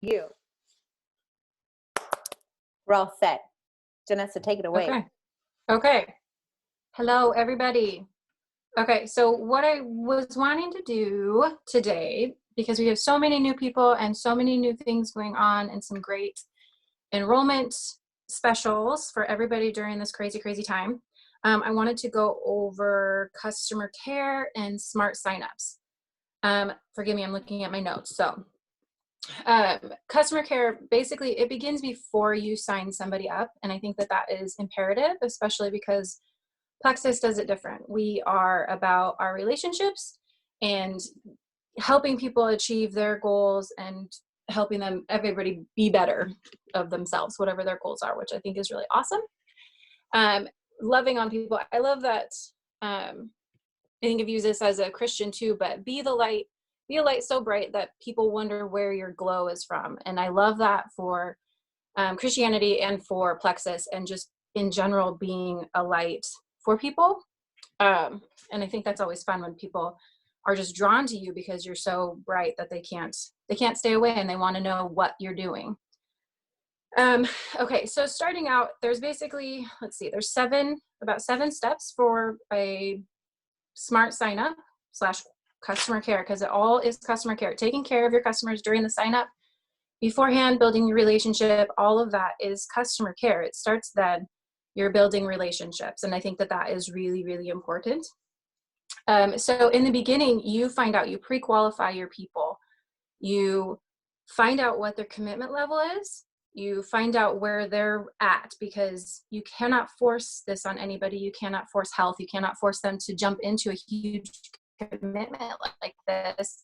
You. We're all set. Janessa, take it away. Okay. Hello, everybody. Okay, so what I was wanting to do today, because we have so many new people and so many new things going on and some great enrollment specials for everybody during this crazy, crazy time, I wanted to go over customer care and smart signups. Forgive me, I'm looking at my notes. So customer care, basically it begins before you sign somebody up. And I think that that is imperative, especially because Plexus does it different. We are about our relationships and helping people achieve their goals and helping them, everybody be better of themselves, whatever their goals are, which I think is really awesome. Loving on people. I love that. I think I've used this as a Christian too, but be the light. Be a light so bright that people wonder where your glow is from. And I love that for Christianity and for Plexus, and just in general being a light for people. And I think that's always fun when people are just drawn to you because you're so bright that they can't stay away and they want to know what you're doing. Okay, so starting out, there's basically, there's about seven steps for a smart sign up / customer care, because it all is customer care. Taking care of your customers during the sign up, beforehand, building your relationship, all of that is customer care. It starts then. You're building relationships, and I think that that is really, really important. So in the beginning, you pre-qualify your people. You find out what their commitment level is. You find out where they're at, because you cannot force this on anybody. You cannot force health. You cannot force them to jump into a huge commitment like this.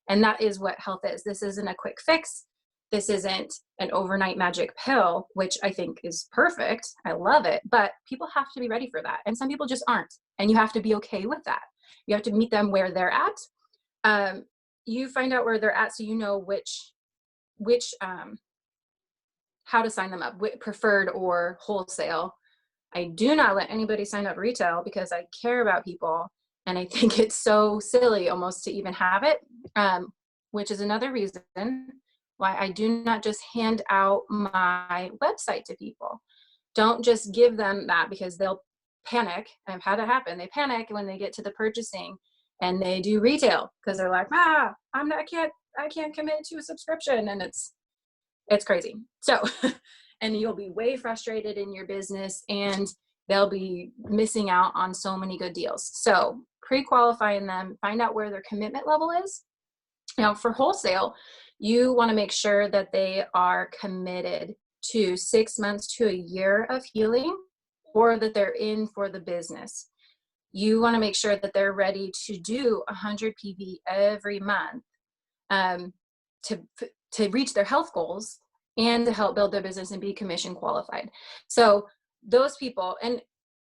And that is what health is. This isn't a quick fix. This isn't an overnight magic pill, which I think is perfect. I love it. But people have to be ready for that. And some people just aren't. And you have to be okay with that. You have to meet them where they're at. You find out where they're at so you know which how to sign them up, preferred or wholesale. I do not let anybody sign up retail because I care about people. And I think it's so silly almost to even have it, which is another reason why I do not just hand out my website to people. Don't just give them that, because they'll panic. I've had it happen. They panic when they get to the purchasing and they do retail because they're like, I can't commit to a subscription, and it's crazy. So, and you'll be way frustrated in your business, and they'll be missing out on so many good deals. So pre-qualifying them, find out where their commitment level is. Now for wholesale, you want to make sure that they are committed to 6 months to a year of healing, or that they're in for the business. You want to make sure that they're ready to do 100 PV every month to reach their health goals and to help build their business and be commission qualified. So those people, and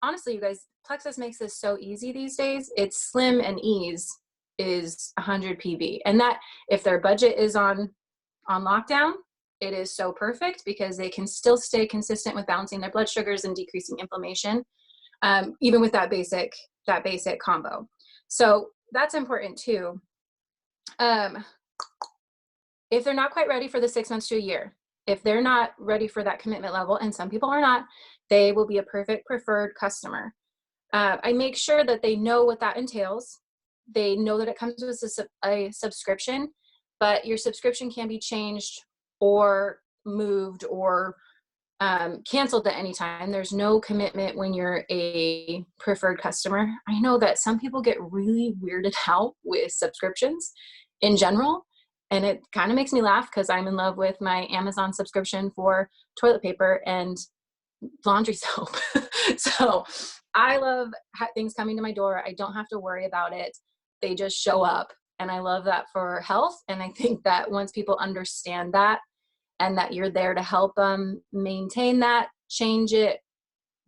honestly, you guys, Plexus makes this so easy these days. It's slim and ease is 100 PV. And that, if their budget is on lockdown, it is so perfect, because they can still stay consistent with balancing their blood sugars and decreasing inflammation, even with that basic combo. So that's important too. If they're not quite ready for the 6 months to a year, if they're not ready for that commitment level, and some people are not, they will be a perfect preferred customer. I make sure that they know what that entails. They know that it comes with a subscription, but your subscription can be changed or moved or canceled at any time. There's no commitment when you're a preferred customer. I know that some people get really weirded out with subscriptions in general, and it kind of makes me laugh, because I'm in love with my Amazon subscription for toilet paper and laundry soap. So I love things coming to my door. I don't have to worry about it. They just show up, and I love that for health. And I think that once people understand that, and that you're there to help them maintain that, change it,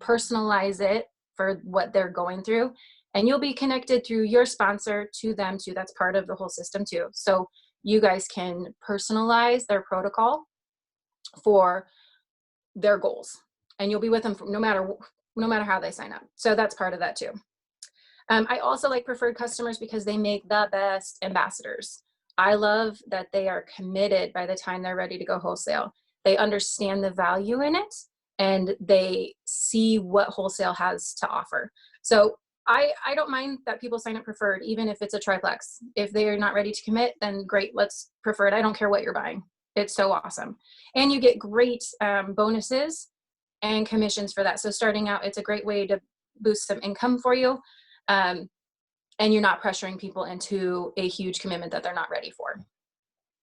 personalize it for what they're going through, and you'll be connected through your sponsor to them too. That's part of the whole system too. So you guys can personalize their protocol for their goals, and you'll be with them no matter how they sign up. So that's part of that too. I also like preferred customers because they make the best ambassadors. I love that they are committed by the time they're ready to go wholesale. They understand the value in it, and they see what wholesale has to offer. So I don't mind that people sign up preferred, even if it's a triplex. If they are not ready to commit, then great, let's preferred. I don't care what you're buying. It's so awesome. And you get great bonuses and commissions for that. So starting out, it's a great way to boost some income for you. And you're not pressuring people into a huge commitment that they're not ready for.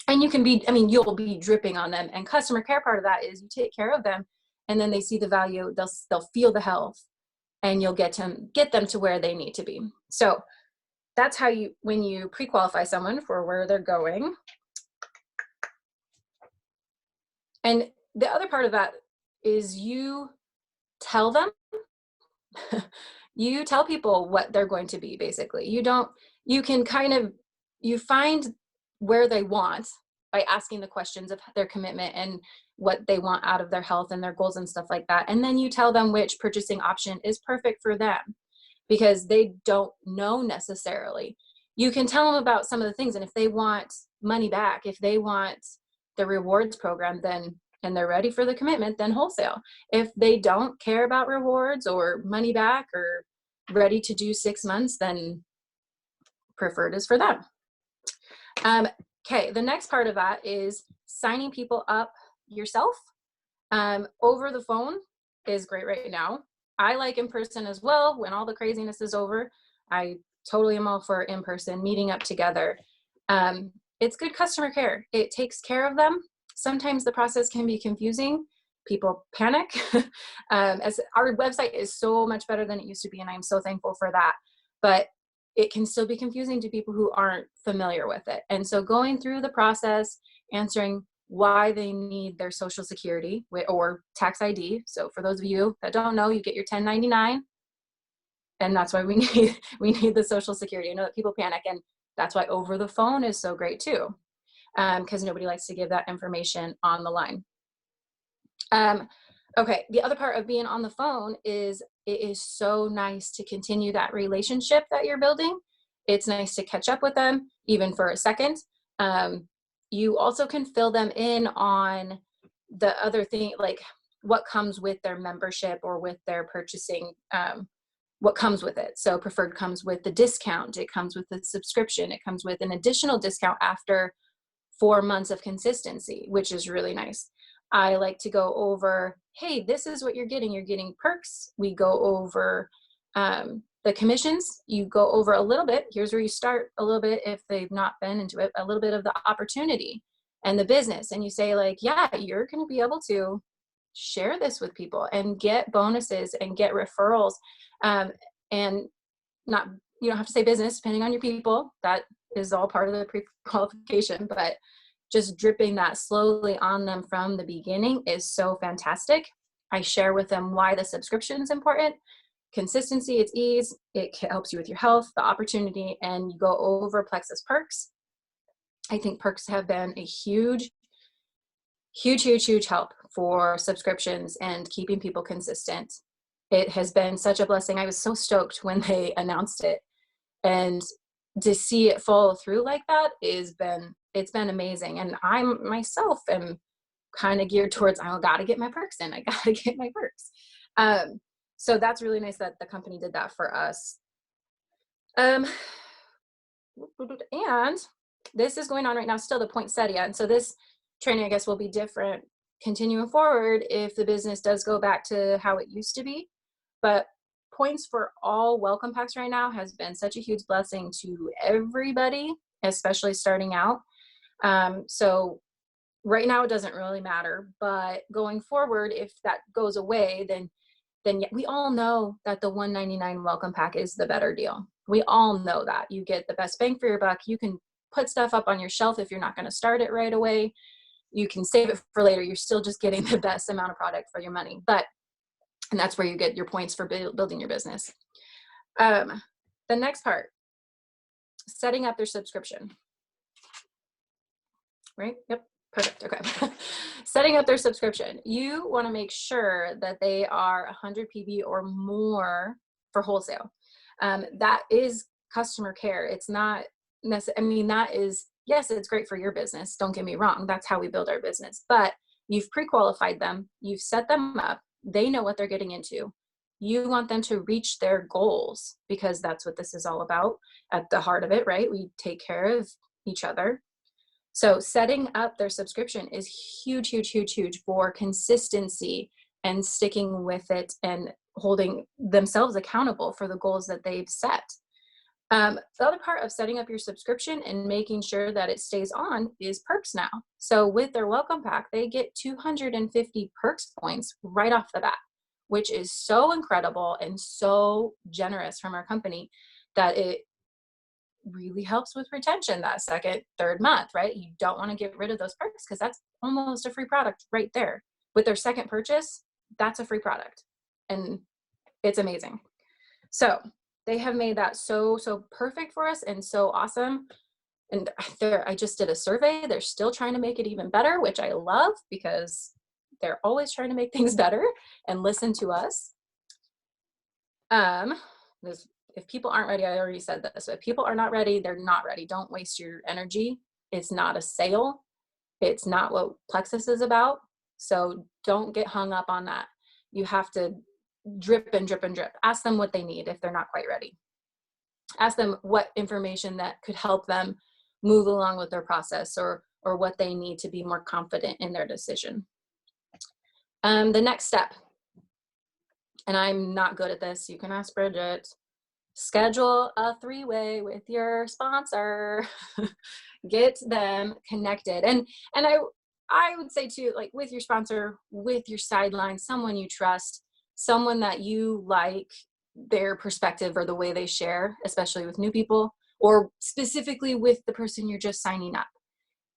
And you can be, I mean, you'll be dripping on them. And customer care part of that is you take care of them, and then they see the value, they'll feel the health, and you'll get them to where they need to be. So that's how you, when you pre-qualify someone for where they're going. And the other part of that is you tell them, you tell people what they're going to be, basically. You can kind of, you find where they want by asking the questions of their commitment and what they want out of their health and their goals and stuff like that. And then you tell them which purchasing option is perfect for them, because they don't know necessarily. You can tell them about some of the things, and if they want money back, if they want the rewards program, then, and they're ready for the commitment, then wholesale. If they don't care about rewards or money back or ready to do 6 months, then preferred is for them. Okay, the next part of that is signing people up yourself. Over the phone is great right now. I like in person as well. When all the craziness is over, I totally am all for in person, meeting up together. It's good customer care. It takes care of them. Sometimes the process can be confusing. People panic. As our website is so much better than it used to be, and I'm so thankful for that. But it can still be confusing to people who aren't familiar with it. And so going through the process, answering why they need their social security or tax ID. So for those of you that don't know, you get your 1099, and that's why we need the social security. I know that people panic, and that's why over the phone is so great too, because nobody likes to give that information on the line. Okay, the other part of being on the phone is it is so nice to continue that relationship that you're building. It's nice to catch up with them, even for a second. You also can fill them in on the other thing, like what comes with their membership or with their purchasing, what comes with it. So preferred comes with the discount, it comes with the subscription, it comes with an additional discount after 4 months of consistency, which is really nice. I like to go over, hey, this is what you're getting. You're getting perks. We go over the commissions. You go over a little bit. Here's where you start a little bit, if they've not been into it, a little bit of the opportunity and the business. And you say like, yeah, you're going to be able to share this with people and get bonuses and get referrals. And not, you don't have to say business, depending on your people. That is all part of the pre-qualification, but just dripping that slowly on them from the beginning is so fantastic. I share with them why the subscription is important. Consistency, it's ease, it helps you with your health, the opportunity, and you go over Plexus perks. I think perks have been a huge help for subscriptions and keeping people consistent. It has been such a blessing. I was so stoked when they announced it, and to see it follow through like that it's been amazing. And I myself am kind of geared towards, I gotta get my perks in. I gotta get my perks. So that's really nice that the company did that for us. And this is going on right now, still the poinsettia. And so this training, I guess, will be different continuing forward if the business does go back to how it used to be. But points for all welcome packs right now has been such a huge blessing to everybody, especially starting out. So right now it doesn't really matter, but going forward, if that goes away, then we all know that the $199 welcome pack is the better deal. We all know that you get the best bang for your buck. You can put stuff up on your shelf if you're not going to start it right away. You can save it for later. You're still just getting the best amount of product for your money. And that's where you get your points for building your business. The next part, setting up their subscription. Right? Yep. Perfect. Okay. Setting up their subscription. You want to make sure that they are 100 PV or more for wholesale. That is customer care. It's not necessarily, I mean, that is yes, it's great for your business. Don't get me wrong. That's how we build our business. But you've pre-qualified them. You've set them up. They know what they're getting into. You want them to reach their goals, because that's what this is all about at the heart of it, right? We take care of each other. So setting up their subscription is huge, huge, huge, huge for consistency and sticking with it and holding themselves accountable for the goals that they've set. The other part of setting up your subscription and making sure that it stays on is perks now. So with their welcome pack, they get 250 perks points right off the bat, which is so incredible and so generous from our company that it really helps with retention that second, third month, right? You don't want to get rid of those perks because that's almost a free product right there. With their second purchase, that's a free product. And it's amazing. So they have made that so perfect for us and so awesome. And I just did a survey. They're still trying to make it even better, which I love because they're always trying to make things better and listen to us. If people aren't ready, I already said this. If people are not ready, they're not ready. Don't waste your energy. It's not a sale. It's not what Plexus is about. So don't get hung up on that. You have to drip and drip and drip. Ask them what they need if they're not quite ready. Ask them what information that could help them move along with their process or what they need to be more confident in their decision. The next step, and I'm not good at this, you can ask Bridget, schedule a 3-way with your sponsor. Get them connected. And I would say too, like with your sponsor, with your sideline, someone you trust, someone that you like their perspective or the way they share, especially with new people, or specifically with the person you're just signing up.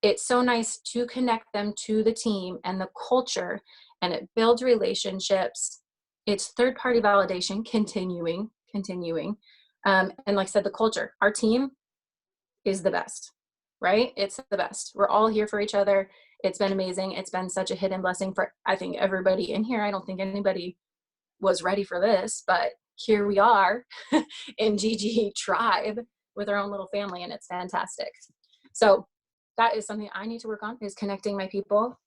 It's so nice to connect them to the team and the culture, and it builds relationships. It's third-party validation, continuing. And like I said, the culture, our team is the best, right? It's the best. We're all here for each other. It's been amazing. It's been such a hidden blessing for, I think, everybody in here. I don't think anybody was ready for this, but here we are in GG Tribe with our own little family, and it's fantastic. So that is something I need to work on, is connecting my people,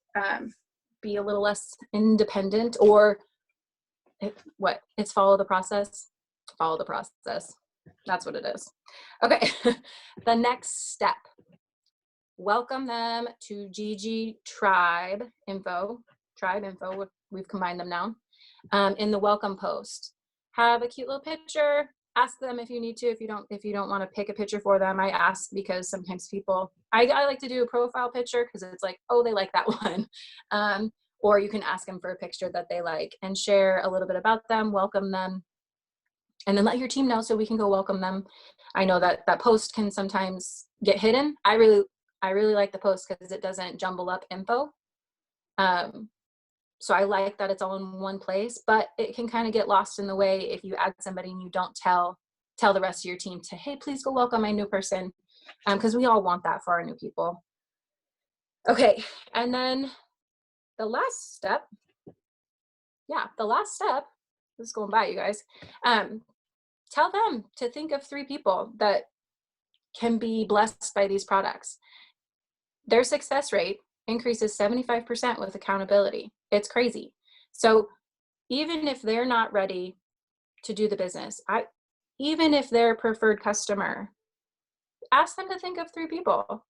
be a little less independent, or it's follow the process. Follow the process. That's what it is. Okay. The next step, welcome them to GG Tribe info. We've combined them now. In the welcome post, have a cute little picture. Ask them if you need to. If you don't want to pick a picture for them, I ask because sometimes people, I like to do a profile picture because it's like, oh, they like that one. Or you can ask them for a picture that they like and share a little bit about them, welcome them, and then let your team know so we can go welcome them. I know that post can sometimes get hidden. I really like the post because it doesn't jumble up info. So I like that it's all in one place, but it can kind of get lost in the way if you add somebody and you don't tell the rest of your team to, hey, please go welcome my new person. Because we all want that for our new people. Okay. And then the last step, this is going by, you guys. Tell them to think of 3 people that can be blessed by these products. Their success rate increases 75% with accountability. It's crazy. So even if they're not ready to do the business, even if they're a preferred customer, ask them to think of 3 people.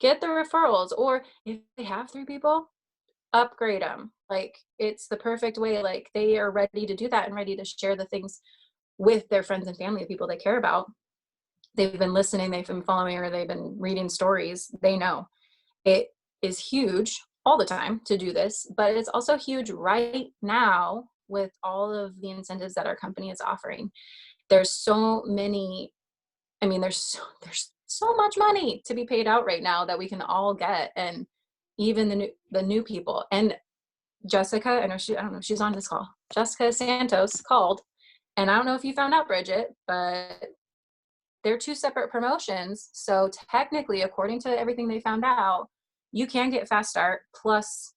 Get the referrals, or if they have 3 people, upgrade them. Like, it's the perfect way. Like, they are ready to do that and ready to share the things with their friends and family, the people they care about. They've been listening, they've been following, or they've been reading stories. They know. It is huge all the time to do this, but it's also huge right now with all of the incentives that our company is offering. There's so many, there's so much money to be paid out right now that we can all get, and even the new people. And Jessica, I don't know if she's on this call. Jessica Santos called, and I don't know if you found out, Bridget, but they're 2 separate promotions. So technically, according to everything they found out, you can get Fast Start plus,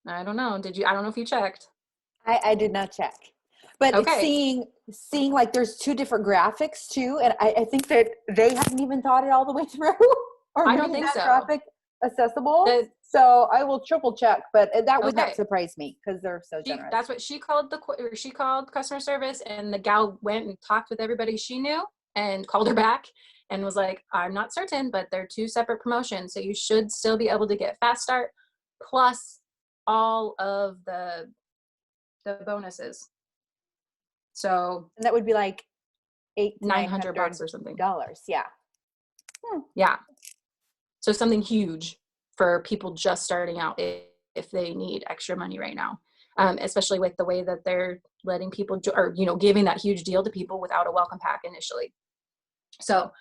I don't know. I don't know if you checked. I did not check. But it's Okay. seeing like there's two different graphics too. And I think that they haven't even thought it all the way through or I don't made think that so. graphic accessible. The- So I will triple check, but that would not Okay. surprise me because they're so generous. That's what she called she called customer service, and the gal went and talked with everybody she knew and called her back and was like, I'm not certain, but they're two separate promotions. So you should still be able to get Fast Start plus all of the bonuses. So And that would be like $800 to $900 or something. Yeah. Yeah. So something huge for people just starting out if they need extra money right now, especially with the way that they're letting people or giving that huge deal to people without a welcome pack initially. So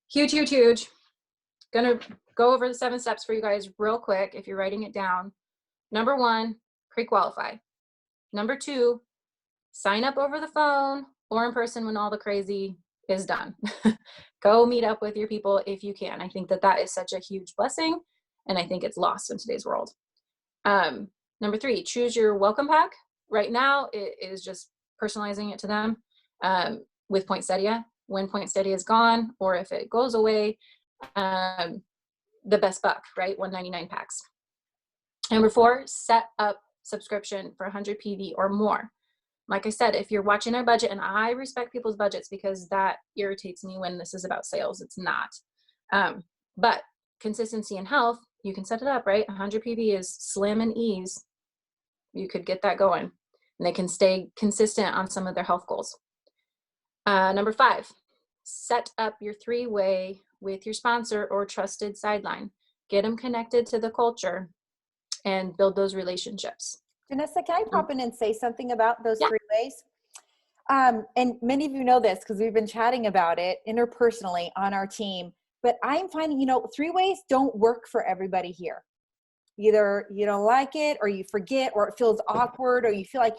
huge. Gonna go over the 7 steps for you guys real quick if you're writing it down. Number 1, pre-qualify. Number 2, sign up over the phone or in person when all the crazy is done. Go meet up with your people if you can. I think that is such a huge blessing, and I think it's lost in today's world. Number 3, choose your welcome pack. Right now, it is just personalizing it to them with Poinsettia. When Poinsettia is gone, or if it goes away, the best buck, right? $1.99 packs. Number 4, set up subscription for 100 PV or more. Like I said, if you're watching our budget, and I respect people's budgets because that irritates me when this is about sales, it's not. But consistency and health, you can set it up, right? 100 PV is slim and ease. You could get that going, and they can stay consistent on some of their health goals. Number 5, set up your 3-way with your sponsor or trusted sideline. Get them connected to the culture and build those relationships. Janessa, can I pop in and say something about those 3 ways? And many of you know this because we've been chatting about it interpersonally on our team, but I'm finding, 3 ways don't work for everybody here. Either you don't like it, or you forget, or it feels awkward, or you feel like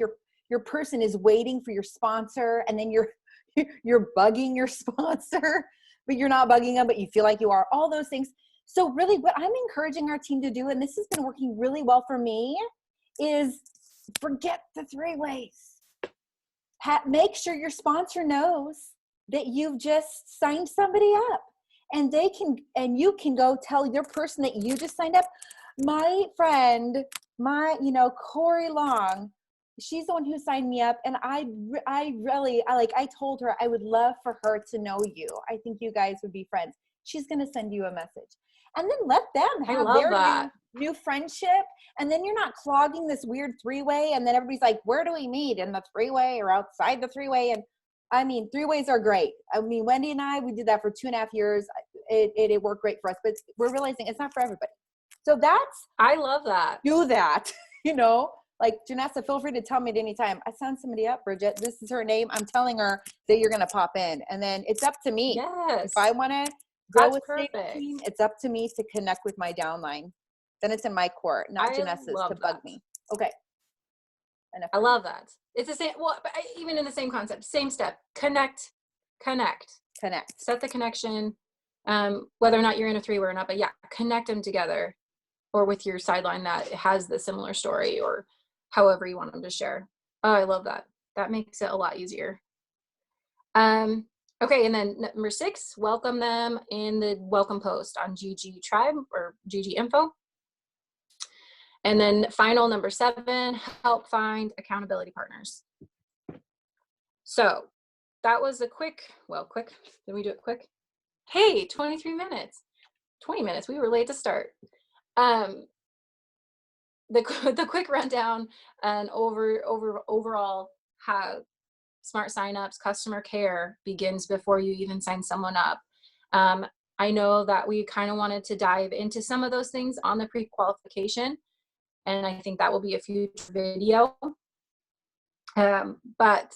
your person is waiting for your sponsor, and then you're bugging your sponsor, but you're not bugging them, but you feel like you are, all those things. So really what I'm encouraging our team to do, and this has been working really well for me, is forget the 3 ways. Make sure your sponsor knows that you've just signed somebody up, and you can go tell your person that you just signed up. My friend, Corey Long, she's the one who signed me up, and I told her I would love for her to know you. I think you guys would be friends. She's going to send you a message, and then let them have their new friendship. And then you're not clogging this weird 3-way. And then everybody's like, where do we meet? In the 3-way or outside the 3-way? And I mean, 3 ways are great. I mean, Wendy and I, we did that for 2.5 years. It worked great for us, but we're realizing it's not for everybody. So I love that. Do that, like Janessa, feel free to tell me at any time. I signed somebody up, Bridget. This is her name. I'm telling her that you're going to pop in, and then it's up to me. Yes. If I want to grow with perfect. the team, it's up to me to connect with my downline. Then it's in my court, not Janessa's to bug me. Okay. I love that. It's the same. Well, even in the same concept, same step. Connect. Set the connection. Whether or not you're in a 3-way or not, but yeah, connect them together, or with your sideline that has the similar story, or however you want them to share. Oh, I love that. That makes it a lot easier. Okay, and then number 6, welcome them in the welcome post on GG Tribe or GG Info. And then final, number 7, help find accountability partners. So that was a quick. Did we do it quick? Hey, 23 minutes, 20 minutes. We were late to start. The quick rundown and overall how smart signups, customer care begins before you even sign someone up. I know that we kind of wanted to dive into some of those things on the pre-qualification, and I think that will be a future video. But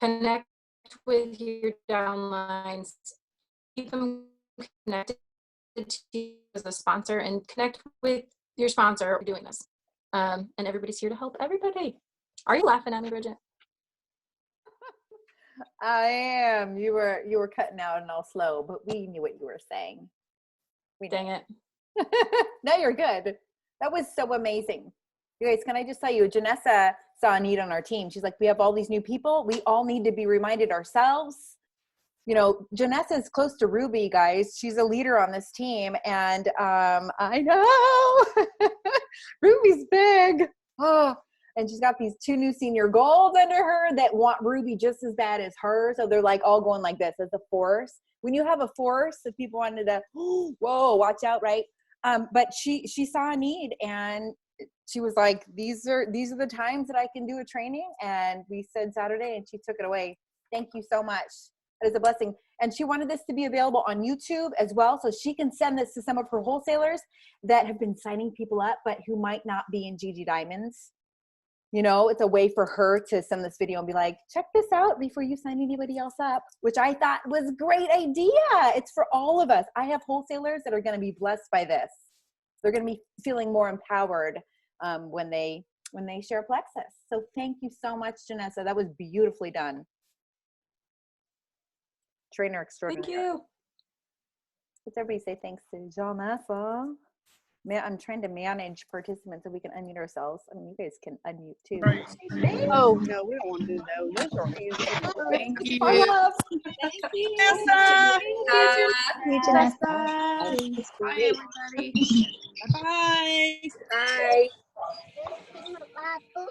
connect with your downlines, keep them connected to you as a sponsor, and connect with your sponsor doing this. And everybody's here to help everybody. Are you laughing at me, Bridget? I am. You were cutting out and all slow, but we knew what you were saying. Dang it. No, you're good. That was so amazing. You guys, can I just tell you, Janessa saw a need on our team. She's like, we have all these new people. We all need to be reminded ourselves. You know, Janessa is close to Ruby, guys. She's a leader on this team. And I know Ruby's big. Oh, and she's got these 2 new senior golds under her that want Ruby just as bad as her. So they're like all going like this as a force. When you have a force, if people wanted to, whoa, watch out, right? But she saw a need, and she was like, these are the times that I can do a training. And we said Saturday, and she took it away. Thank you so much. That is a blessing. And she wanted this to be available on YouTube as well, so she can send this to some of her wholesalers that have been signing people up, but who might not be in GG Diamonds. You know, it's a way for her to send this video and be like, check this out before you sign anybody else up, which I thought was a great idea. It's for all of us. I have wholesalers that are going to be blessed by this. They're going to be feeling more empowered when they share Plexus. So thank you so much, Janessa. That was beautifully done. Trainer extraordinary. Thank you. Let's everybody say thanks to Janessa. I'm trying to manage participants so we can unmute ourselves. I mean, you guys can unmute too. Right. Oh, no, we don't want to do those. Those are easy. Thank you. Thank you. Janessa. Hey, Janessa. Bye, everybody. Bye. Bye.